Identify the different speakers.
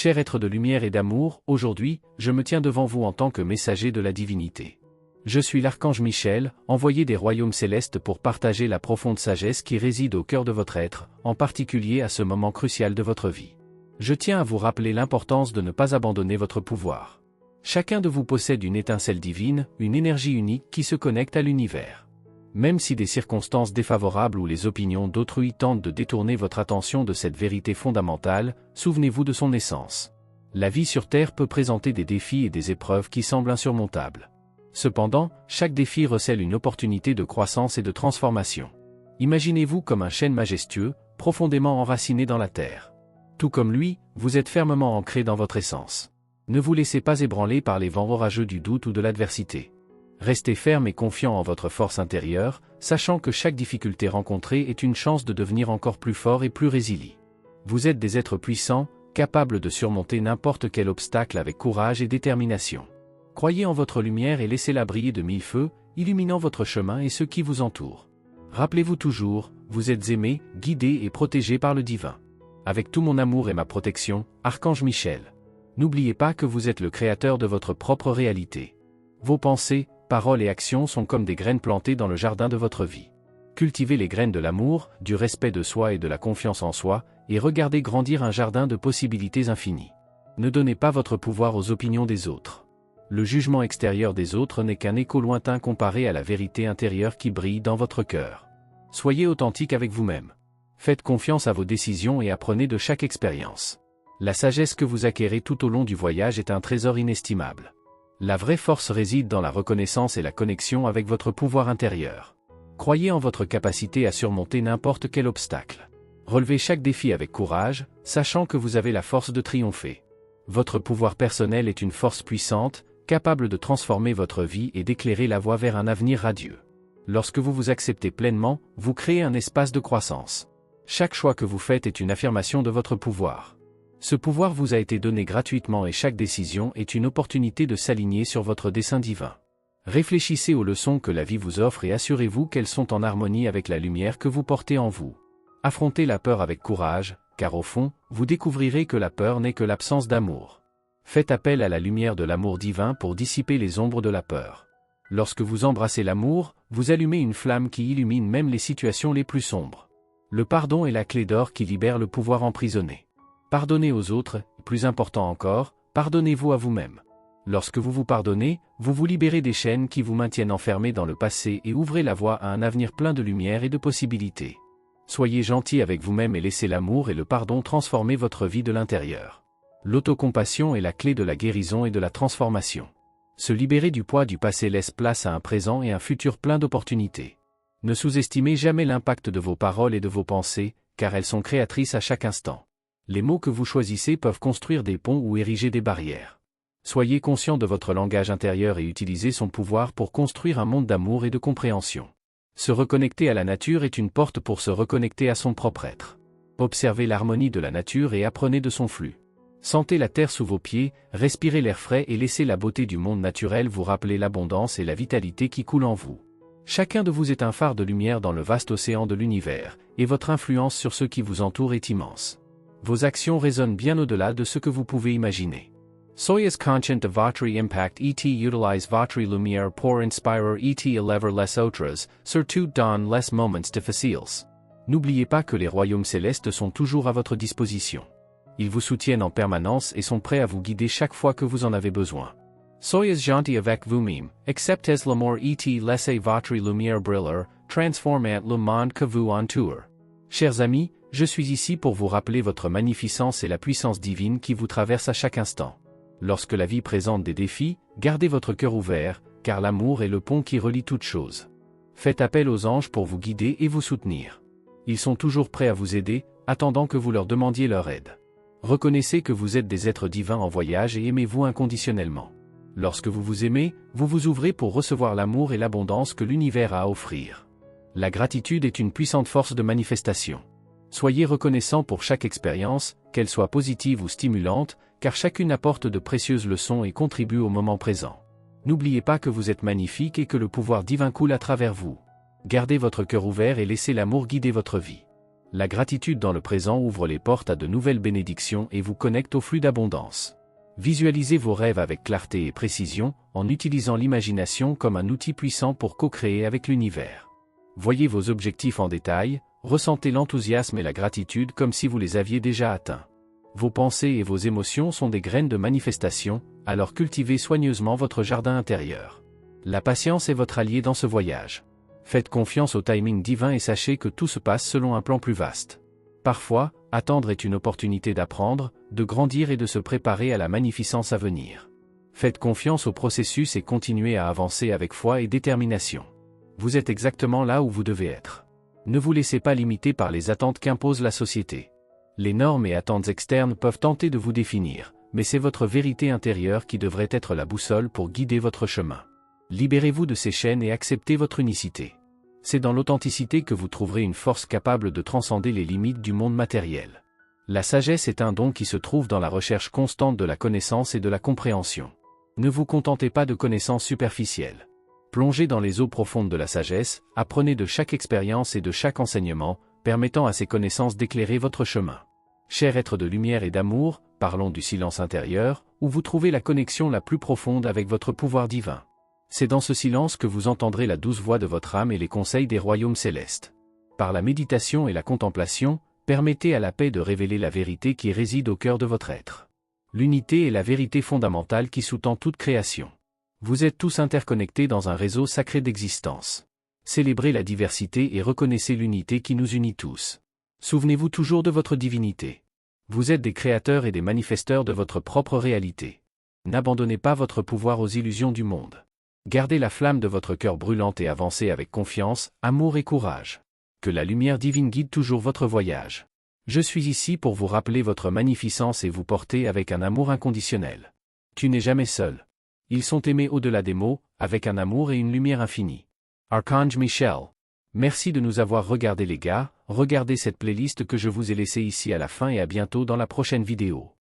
Speaker 1: Cher être de lumière et d'amour, aujourd'hui, je me tiens devant vous en tant que messager de la divinité. Je suis l'archange Michel, envoyé des royaumes célestes pour partager la profonde sagesse qui réside au cœur de votre être, en particulier à ce moment crucial de votre vie. Je tiens à vous rappeler l'importance de ne pas abandonner votre pouvoir. Chacun de vous possède une étincelle divine, une énergie unique qui se connecte à l'univers. Même si des circonstances défavorables ou les opinions d'autrui tentent de détourner votre attention de cette vérité fondamentale, souvenez-vous de son essence. La vie sur Terre peut présenter des défis et des épreuves qui semblent insurmontables. Cependant, chaque défi recèle une opportunité de croissance et de transformation. Imaginez-vous comme un chêne majestueux, profondément enraciné dans la terre. Tout comme lui, vous êtes fermement ancré dans votre essence. Ne vous laissez pas ébranler par les vents orageux du doute ou de l'adversité. Restez ferme et confiant en votre force intérieure, sachant que chaque difficulté rencontrée est une chance de devenir encore plus fort et plus résilient. Vous êtes des êtres puissants, capables de surmonter n'importe quel obstacle avec courage et détermination. Croyez en votre lumière et laissez-la briller de mille feux, illuminant votre chemin et ceux qui vous entourent. Rappelez-vous toujours, vous êtes aimé, guidé et protégé par le divin. Avec tout mon amour et ma protection, Archange Michel. N'oubliez pas que vous êtes le créateur de votre propre réalité. Vos pensées, paroles et actions sont comme des graines plantées dans le jardin de votre vie. Cultivez les graines de l'amour, du respect de soi et de la confiance en soi, et regardez grandir un jardin de possibilités infinies. Ne donnez pas votre pouvoir aux opinions des autres. Le jugement extérieur des autres n'est qu'un écho lointain comparé à la vérité intérieure qui brille dans votre cœur. Soyez authentique avec vous-même. Faites confiance à vos décisions et apprenez de chaque expérience. La sagesse que vous acquérez tout au long du voyage est un trésor inestimable. La vraie force réside dans la reconnaissance et la connexion avec votre pouvoir intérieur. Croyez en votre capacité à surmonter n'importe quel obstacle. Relevez chaque défi avec courage, sachant que vous avez la force de triompher. Votre pouvoir personnel est une force puissante, capable de transformer votre vie et d'éclairer la voie vers un avenir radieux. Lorsque vous vous acceptez pleinement, vous créez un espace de croissance. Chaque choix que vous faites est une affirmation de votre pouvoir. Ce pouvoir vous a été donné gratuitement et chaque décision est une opportunité de s'aligner sur votre dessein divin. Réfléchissez aux leçons que la vie vous offre et assurez-vous qu'elles sont en harmonie avec la lumière que vous portez en vous. Affrontez la peur avec courage, car au fond, vous découvrirez que la peur n'est que l'absence d'amour. Faites appel à la lumière de l'amour divin pour dissiper les ombres de la peur. Lorsque vous embrassez l'amour, vous allumez une flamme qui illumine même les situations les plus sombres. Le pardon est la clé d'or qui libère le pouvoir emprisonné. Pardonnez aux autres, et plus important encore, pardonnez-vous à vous-même. Lorsque vous vous pardonnez, vous vous libérez des chaînes qui vous maintiennent enfermés dans le passé et ouvrez la voie à un avenir plein de lumière et de possibilités. Soyez gentil avec vous-même et laissez l'amour et le pardon transformer votre vie de l'intérieur. L'autocompassion est la clé de la guérison et de la transformation. Se libérer du poids du passé laisse place à un présent et un futur plein d'opportunités. Ne sous-estimez jamais l'impact de vos paroles et de vos pensées, car elles sont créatrices à chaque instant. Les mots que vous choisissez peuvent construire des ponts ou ériger des barrières. Soyez conscient de votre langage intérieur et utilisez son pouvoir pour construire un monde d'amour et de compréhension. Se reconnecter à la nature est une porte pour se reconnecter à son propre être. Observez l'harmonie de la nature et apprenez de son flux. Sentez la terre sous vos pieds, respirez l'air frais et laissez la beauté du monde naturel vous rappeler l'abondance et la vitalité qui coulent en vous. Chacun de vous est un phare de lumière dans le vaste océan de l'univers, et votre influence sur ceux qui vous entourent est immense. Vos actions résonnent bien au-delà de ce que vous pouvez imaginer. Soyez conscient de votre impact et utilise votre lumière pour inspirer et élever les autres, surtout dans les moments difficiles. N'oubliez pas que les royaumes célestes sont toujours à votre disposition. Ils vous soutiennent en permanence et sont prêts à vous guider chaque fois que vous en avez besoin. Soyez gentil avec vous-même, acceptez l'amour et laissez votre lumière briller, transformant le monde que vous entoure. Chers amis, je suis ici pour vous rappeler votre magnificence et la puissance divine qui vous traverse à chaque instant. Lorsque la vie présente des défis, gardez votre cœur ouvert, car l'amour est le pont qui relie toutes choses. Faites appel aux anges pour vous guider et vous soutenir. Ils sont toujours prêts à vous aider, attendant que vous leur demandiez leur aide. Reconnaissez que vous êtes des êtres divins en voyage et aimez-vous inconditionnellement. Lorsque vous vous aimez, vous vous ouvrez pour recevoir l'amour et l'abondance que l'univers a à offrir. La gratitude est une puissante force de manifestation. Soyez reconnaissant pour chaque expérience, qu'elle soit positive ou stimulante, car chacune apporte de précieuses leçons et contribue au moment présent. N'oubliez pas que vous êtes magnifique et que le pouvoir divin coule à travers vous. Gardez votre cœur ouvert et laissez l'amour guider votre vie. La gratitude dans le présent ouvre les portes à de nouvelles bénédictions et vous connecte au flux d'abondance. Visualisez vos rêves avec clarté et précision, en utilisant l'imagination comme un outil puissant pour co-créer avec l'univers. Voyez vos objectifs en détail, ressentez l'enthousiasme et la gratitude comme si vous les aviez déjà atteints. Vos pensées et vos émotions sont des graines de manifestation, alors cultivez soigneusement votre jardin intérieur. La patience est votre allié dans ce voyage. Faites confiance au timing divin et sachez que tout se passe selon un plan plus vaste. Parfois, attendre est une opportunité d'apprendre, de grandir et de se préparer à la magnificence à venir. Faites confiance au processus et continuez à avancer avec foi et détermination. Vous êtes exactement là où vous devez être. Ne vous laissez pas limiter par les attentes qu'impose la société. Les normes et attentes externes peuvent tenter de vous définir, mais c'est votre vérité intérieure qui devrait être la boussole pour guider votre chemin. Libérez-vous de ces chaînes et acceptez votre unicité. C'est dans l'authenticité que vous trouverez une force capable de transcender les limites du monde matériel. La sagesse est un don qui se trouve dans la recherche constante de la connaissance et de la compréhension. Ne vous contentez pas de connaissances superficielles. Plongez dans les eaux profondes de la sagesse, apprenez de chaque expérience et de chaque enseignement, permettant à ces connaissances d'éclairer votre chemin. Cher être de lumière et d'amour, parlons du silence intérieur, où vous trouvez la connexion la plus profonde avec votre pouvoir divin. C'est dans ce silence que vous entendrez la douce voix de votre âme et les conseils des royaumes célestes. Par la méditation et la contemplation, permettez à la paix de révéler la vérité qui réside au cœur de votre être. L'unité est la vérité fondamentale qui sous-tend toute création. Vous êtes tous interconnectés dans un réseau sacré d'existence. Célébrez la diversité et reconnaissez l'unité qui nous unit tous. Souvenez-vous toujours de votre divinité. Vous êtes des créateurs et des manifesteurs de votre propre réalité. N'abandonnez pas votre pouvoir aux illusions du monde. Gardez la flamme de votre cœur brûlante et avancez avec confiance, amour et courage. Que la lumière divine guide toujours votre voyage. Je suis ici pour vous rappeler votre magnificence et vous porter avec un amour inconditionnel. Tu n'es jamais seul. Ils sont aimés au-delà des mots, avec un amour et une lumière infinie. Archange Michel. Merci de nous avoir regardés les gars, regardez cette playlist que je vous ai laissée ici à la fin et à bientôt dans la prochaine vidéo.